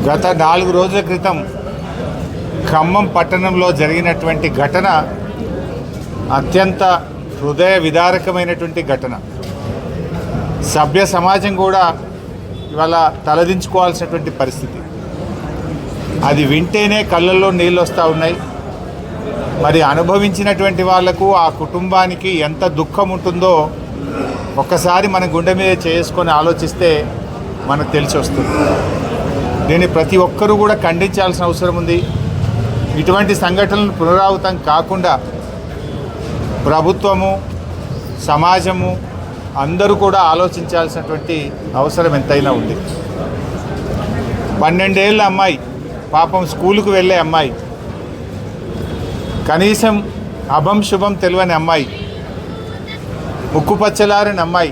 గత 4 రోజుల క్రితం ఖమ్మం పట్టణంలో జరిగినటువంటి ఘటన అత్యంత హృదయ విదారకమైనటువంటి ఘటన. సభ్య సమాజం కూడా ఇవాళ తలదించుకోవాల్సినటువంటి పరిస్థితి. అది వింటేనే కళ్ళల్లో నీళ్ళు వస్తూ ఉన్నాయి. మరి అనుభవించినటువంటి వాళ్లకు, ఆ కుటుంబానికి ఎంత దుఃఖం ఉంటుందో ఒక్కసారి మన గుండె మీద చేసుకొని ఆలోచిస్తే మనకు తెలిసి వస్తుంది. దీన్ని ప్రతి ఒక్కరూ కూడా ఖండించాల్సిన అవసరం ఉంది. ఇటువంటి సంఘటనలు పునరావృతం కాకుండా ప్రభుత్వము, సమాజము అందరూ కూడా ఆలోచించాల్సినటువంటి అవసరం ఎంతైనా ఉంది. 12 ఏళ్ళ అమ్మాయి, పాపం స్కూలుకు వెళ్ళే అమ్మాయి, కనీసం అభం శుభం తెలియని అమ్మాయి, ముక్కుపచ్చలారని అమ్మాయి.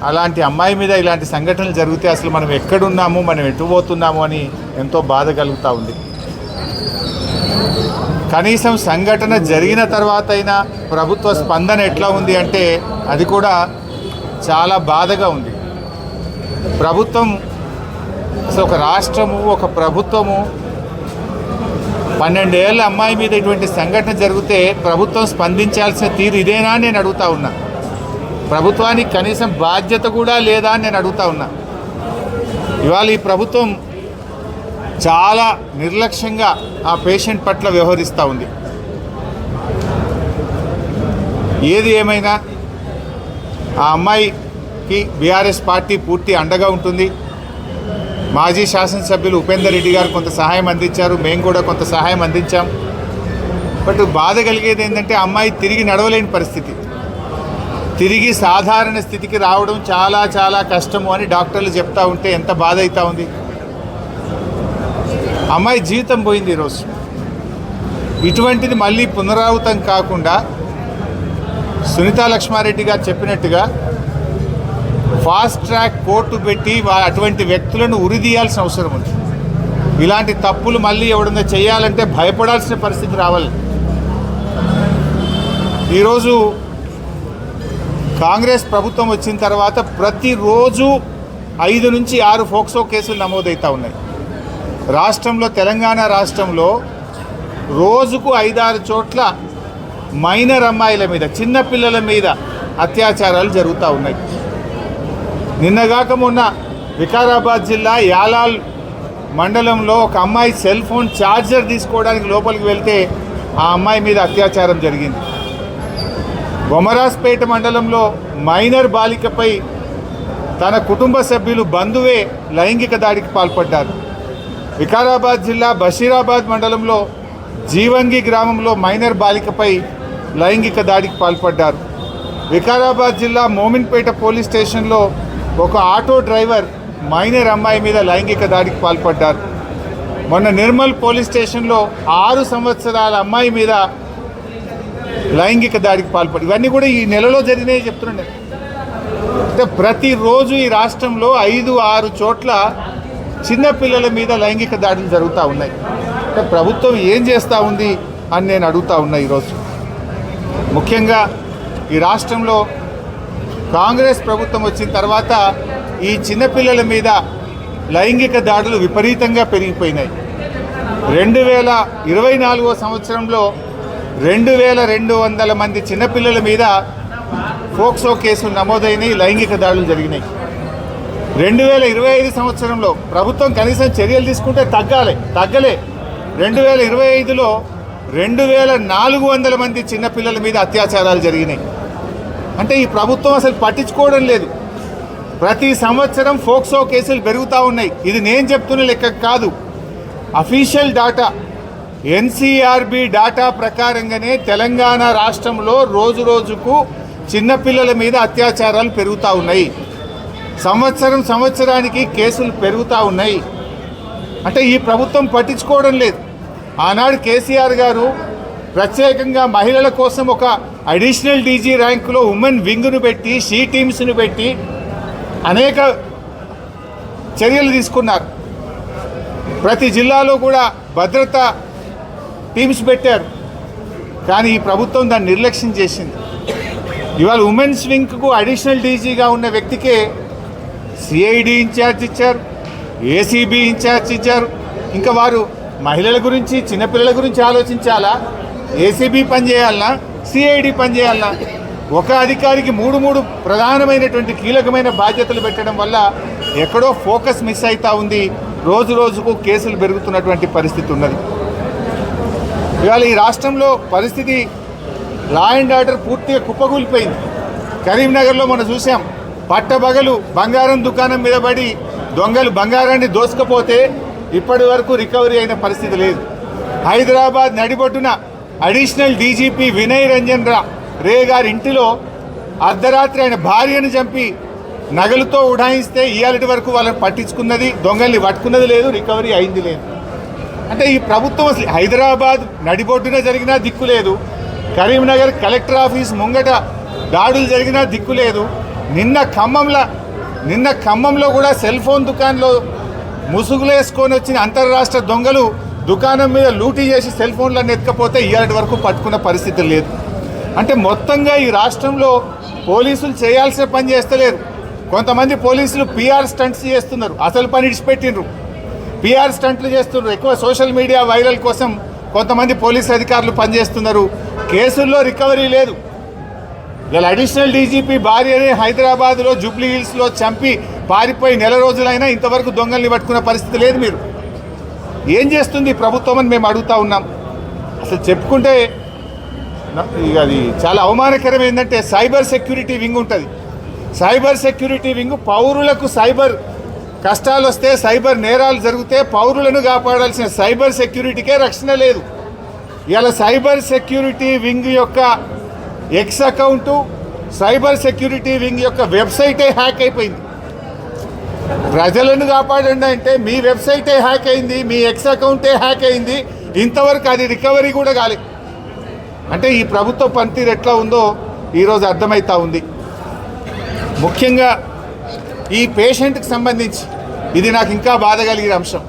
అలాంటి అమ్మాయి మీద ఇలాంటి సంఘటనలు జరిగితే అసలు మనం ఎక్కడున్నాము, మనం ఎటు పోతున్నాము అని ఎంతో బాధ కలుగుతూ ఉంది. కనీసం సంఘటన జరిగిన తర్వాత అయినా ప్రభుత్వ స్పందన ఎట్లా ఉంది అంటే అది కూడా చాలా బాధగా ఉంది. ప్రభుత్వం అసలు ఒక రాష్ట్రము, ఒక ప్రభుత్వము 12 ఏళ్ళ అమ్మాయి మీద ఇటువంటి సంఘటన జరిగితే ప్రభుత్వం స్పందించాల్సిన తీరు ఇదేనా అని నేను అడుగుతా ఉన్నా. ప్రభుత్వానికి కనీసం బాధ్యత కూడా లేదా అని నేను అడుగుతా ఉన్నా. ఇవాళ ఈ ప్రభుత్వం చాలా నిర్లక్ష్యంగా ఆ పేషెంట్ పట్ల వ్యవహరిస్తూ ఉంది. ఏది ఏమైనా ఆ అమ్మాయికి బీఆర్ఎస్ పార్టీ పూర్తి అండగా ఉంటుంది. మాజీ శాసనసభ్యులు ఉపేందర్ రెడ్డి గారు కొంత సహాయం అందించారు, మేము కూడా కొంత సహాయం అందించాం. బట్ బాధ కలిగేది ఏంటంటే అమ్మాయి తిరిగి నడవలేని పరిస్థితి, తిరిగి సాధారణ స్థితికి రావడం చాలా చాలా కష్టము అని డాక్టర్లు చెప్తా ఉంటే ఎంత బాధ అవుతా ఉంది. అమ్మాయి జీవితం పోయింది ఈరోజు. ఇటువంటిది మళ్ళీ పునరావృతం కాకుండా సునీతా లక్ష్మారెడ్డి గారు చెప్పినట్టుగా ఫాస్ట్ ట్రాక్ కోర్టు పెట్టి అటువంటి వ్యక్తులను ఉరిదీయాల్సిన అవసరం ఉంది. ఇలాంటి తప్పులు మళ్ళీ ఎవడన్నా చేయాలంటే భయపడాల్సిన పరిస్థితి రావాలి. ఈరోజు కాంగ్రెస్ ప్రభుత్వం వచ్చిన తర్వాత ప్రతిరోజు 5 నుంచి 6 ఫోక్సో కేసులు నమోదవుతూ ఉన్నాయి. రాష్ట్రంలో, తెలంగాణ రాష్ట్రంలో రోజుకు 5-6 చోట్ల మైనర్ అమ్మాయిల మీద, చిన్నపిల్లల మీద అత్యాచారాలు జరుగుతూ ఉన్నాయి. నిన్నగాక మొన్న వికారాబాద్ జిల్లా యాలాల్ మండలంలో ఒక అమ్మాయి సెల్ ఫోన్ ఛార్జర్ తీసుకోవడానికి లోపలికి వెళ్తే ఆ అమ్మాయి మీద అత్యాచారం జరిగింది. బొమరాస్పేట మండలంలో మైనర్ బాలికపై తన కుటుంబ సభ్యులు, బంధువే లైంగిక దాడికి పాల్పడ్డారు. వికారాబాద్ జిల్లా బషీరాబాద్ మండలంలో జీవంగి గ్రామంలో మైనర్ బాలికపై లైంగిక దాడికి పాల్పడ్డారు. వికారాబాద్ జిల్లా మోమిన్పేట పోలీస్ స్టేషన్లో ఒక ఆటో డ్రైవర్ మైనర్ అమ్మాయి మీద లైంగిక దాడికి పాల్పడ్డారు. మొన్న నిర్మల్ పోలీస్ స్టేషన్లో 6 సంవత్సరాల అమ్మాయి మీద లైంగిక దాడికి పాల్పడి, ఇవన్నీ కూడా ఈ నెలలో జరిగినాయి చెప్తున్నాను. అంటే ప్రతిరోజు ఈ రాష్ట్రంలో 5-6 చోట్ల చిన్నపిల్లల మీద లైంగిక దాడులు జరుగుతూ ఉన్నాయి. అంటే ప్రభుత్వం ఏం చేస్తూ ఉంది అని నేను అడుగుతూ ఉన్నా. ఈరోజు ముఖ్యంగా ఈ రాష్ట్రంలో కాంగ్రెస్ ప్రభుత్వం వచ్చిన తర్వాత ఈ చిన్నపిల్లల మీద లైంగిక దాడులు విపరీతంగా పెరిగిపోయినాయి. 2024 సంవత్సరంలో 2200 మంది చిన్నపిల్లల మీద ఫోక్సో కేసులు నమోదైనాయి, లైంగిక దాడులు జరిగినాయి. 2025 సంవత్సరంలో ప్రభుత్వం కనీసం చర్యలు తీసుకుంటే తగ్గలే. 2025లో 2400 మంది చిన్నపిల్లల మీద అత్యాచారాలు జరిగినాయి. అంటే ఈ ప్రభుత్వం అసలు పట్టించుకోవడం లేదు. ప్రతి సంవత్సరం ఫోక్సో కేసులు పెరుగుతూ ఉన్నాయి. ఇది నేను చెప్తున్న లెక్క కాదు, అఫీషియల్ డాటా, ఎన్సీఆర్బీ డాటా ప్రకారంగానే తెలంగాణ రాష్ట్రంలో రోజుకు చిన్నపిల్లల మీద అత్యాచారాలు పెరుగుతూ ఉన్నాయి. సంవత్సరానికి కేసులు పెరుగుతూ ఉన్నాయి. అంటే ఈ ప్రభుత్వం పట్టించుకోవడం లేదు. ఆనాడు కేసీఆర్ గారు ప్రత్యేకంగా మహిళల కోసం ఒక అడిషనల్ డీజీ ర్యాంకులో ఉమెన్ వింగ్ను పెట్టి, షీ టీమ్స్ను పెట్టి అనేక చర్యలు తీసుకున్నారు. ప్రతి జిల్లాలో కూడా భద్రతా టీమ్స్ పెట్టారు. కానీ ఈ ప్రభుత్వం దాన్ని నిర్లక్ష్యం చేసింది. ఇవాళ ఉమెన్స్ వింగ్కు అడిషనల్ డీజీగా ఉన్న వ్యక్తికే సిఐడి ఇన్ఛార్జ్ ఇచ్చారు, ఏసీబీ ఇన్ఛార్జ్ ఇచ్చారు. ఇంకా వారు మహిళల గురించి చిన్నపిల్లల గురించి ఆలోచించాలా, ఏసీబీ పనిచేయాలన్నా, సిఐడి పనిచేయాలన్నా? ఒక అధికారికి మూడు ప్రధానమైనటువంటి కీలకమైన బాధ్యతలు పెట్టడం వల్ల ఎక్కడో ఫోకస్ మిస్ అవుతూ ఉంది. రోజు రోజుకు కేసులు పెరుగుతున్నటువంటి పరిస్థితి ఉన్నది. ఇవాళ ఈ రాష్ట్రంలో పరిస్థితి లా అండ్ ఆర్డర్ పూర్తిగా కుప్పగూలిపోయింది. కరీంనగర్లో మనం చూసాం, పట్టబగలు బంగారం దుకాణం మీద పడి దొంగలు బంగారాన్ని దోసుకపోతే ఇప్పటి వరకు రికవరీ అయిన పరిస్థితి లేదు. హైదరాబాద్ నడిబొడ్డున అడిషనల్ డీజీపీ వినయ్ రంజన్ రే గారి ఇంటిలో అర్ధరాత్రి ఆయన భార్యను చంపి నగలుతో ఉడాయిస్తే ఇయాలటి వరకు వాళ్ళని పట్టించుకున్నది, దొంగల్ని పట్టుకున్నది లేదు, రికవరీ అయింది లేదు. అంటే ఈ ప్రభుత్వం అసలు హైదరాబాద్ నడిబొడ్డున జరిగినా దిక్కు లేదు, కరీంనగర్ కలెక్టర్ ఆఫీస్ ముంగట దాడులు జరిగినా దిక్కు లేదు. నిన్న ఖమ్మంలో కూడా సెల్ ఫోన్ దుకాణంలో ముసుగులేసుకొని వచ్చిన అంతర్రాష్ట్ర దొంగలు దుకాణం మీద లూటీ చేసి సెల్ ఫోన్లను ఎత్తుకపోతే ఇయాలటి వరకు పట్టుకున్న పరిస్థితి లేదు. అంటే మొత్తంగా ఈ రాష్ట్రంలో పోలీసులు చేయాల్సిన పని చేస్తలేరు. కొంతమంది పోలీసులు పిఆర్ స్టంట్స్ చేస్తున్నారు, అసలు పని ఇడిచిపెట్టినరు, పిఆర్ స్టంట్లు చేస్తున్నారు. ఎక్కువ సోషల్ మీడియా వైరల్ కోసం కొంతమంది పోలీసు అధికారులు పనిచేస్తున్నారు. కేసుల్లో రికవరీ లేదు. ఇలా అడిషనల్ డీజీపీ భార్యని హైదరాబాద్లో జూబ్లీ హిల్స్లో చంపి పారిపోయి నెల రోజులైనా ఇంతవరకు దొంగల్ని పట్టుకున్న పరిస్థితి లేదు. మీరు ఏం చేస్తుంది ప్రభుత్వం అని మేము అడుగుతూ ఉన్నాం. అసలు చెప్పుకుంటే అది చాలా అవమానకరం. ఏంటంటే సైబర్ సెక్యూరిటీ వింగ్ ఉంటుంది. సైబర్ సెక్యూరిటీ వింగ్ పౌరులకు సైబర్ కష్టాలు వస్తే, సైబర్ నేరాలు జరిగితే పౌరులను కాపాడాల్సిన సైబర్ సెక్యూరిటీకే రక్షణ లేదు. ఇలా సైబర్ సెక్యూరిటీ వింగ్ యొక్క X account, cyber security wing యొక్క వెబ్సైటే హ్యాక్ అయిపోయింది. ప్రజలను కాపాడండి అంటే మీ వెబ్సైటే హ్యాక్ అయింది, మీ ఎక్స్ అకౌంటే హ్యాక్ అయింది, ఇంతవరకు అది రికవరీ కూడా కాలేదు. అంటే ఈ ప్రభుత్వ పనితీరు ఎట్లా ఉందో ఈరోజు అర్థమవుతూ ఉంది. ముఖ్యంగా ఈ పేషెంట్కి సంబంధించి ఇది నాకు ఇంకా బాధ కలిగిన అంశం.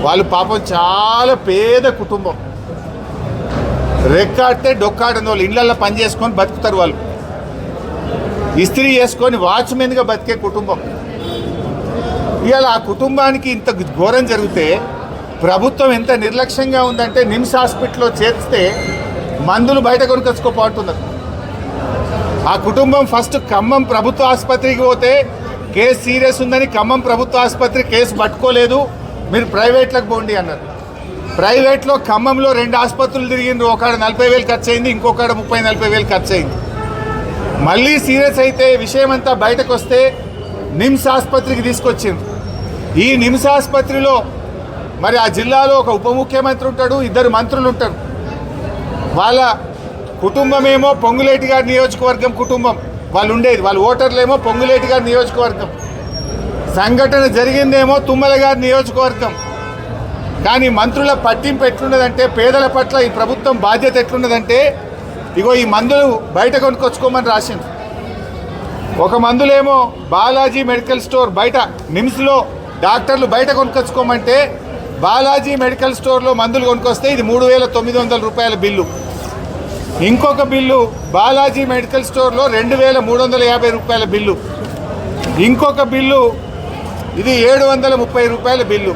వాళ్ళు పాపం చాలా పేద కుటుంబం, రెక్కాడితే డొక్కాడని వాళ్ళు ఇళ్లలో పని చేసుకొని బతుకుతారు. వాళ్ళు ఇస్త్రీ చేసుకొని వాచ్మెన్గా బతికే కుటుంబం. ఇవాళ ఆ కుటుంబానికి ఇంత ఘోరం జరిగితే ప్రభుత్వం ఎంత నిర్లక్ష్యంగా ఉందంటే నిమ్స్ హాస్పిటల్లో చేర్స్తే మందులు బయట కొనుకొచ్చుకోపోతున్నారు. ఆ కుటుంబం ఫస్ట్ ఖమ్మం ప్రభుత్వ ఆసుపత్రికి పోతే కేసు సీరియస్ ఉందని ఖమ్మం ప్రభుత్వ ఆసుపత్రి కేసు పట్టుకోలేదు, మీరు ప్రైవేట్లకు పోండి అన్నారు. ప్రైవేట్లో ఖమ్మంలో 2 ఆసుపత్రులు తిరిగిండ్రు. ఒకడ 40,000 ఖర్చు అయింది, ఇంకొకడ 30-40,000 ఖర్చు అయింది. మళ్ళీ సీరియస్ అయితే విషయం అంతా బయటకు వస్తే నిమ్స్ ఆసుపత్రికి తీసుకొచ్చిండ్రు. ఈ నిమ్స్ ఆసుపత్రిలో మరి ఆ జిల్లాలో ఒక ఉప ముఖ్యమంత్రి ఉంటాడు, 2 మంత్రులు ఉంటారు. వాళ్ళ కుటుంబమేమో పొంగులేటి గారి నియోజకవర్గం కుటుంబం వాళ్ళు ఉండేది, వాళ్ళ ఓటర్లేమో పొంగులేటి గారి నియోజకవర్గం. సంఘటన జరిగిందేమో తుమ్మల గారి నియోజకవర్గం. కానీ మంత్రుల పట్టింపు ఎట్లున్నదంటే, పేదల పట్ల ఈ ప్రభుత్వం బాధ్యత ఎట్లున్నదంటే, ఇగో ఈ మందులు బయట కొనుక్కొచ్చుకోమని రాసింది. ఒక మందులేమో బాలాజీ మెడికల్ స్టోర్ బయట, నిమ్స్లో డాక్టర్లు బయట కొనుక్కొచ్చుకోమంటే బాలాజీ మెడికల్ స్టోర్లో మందులు కొనుక్కొస్తే ఇది 3,900 రూపాయల బిల్లు. ఇంకొక బిల్లు బాలాజీ మెడికల్ స్టోర్లో 2,350 రూపాయల బిల్లు. ఇంకొక బిల్లు ఇది 730 రూపాయల బిల్లు.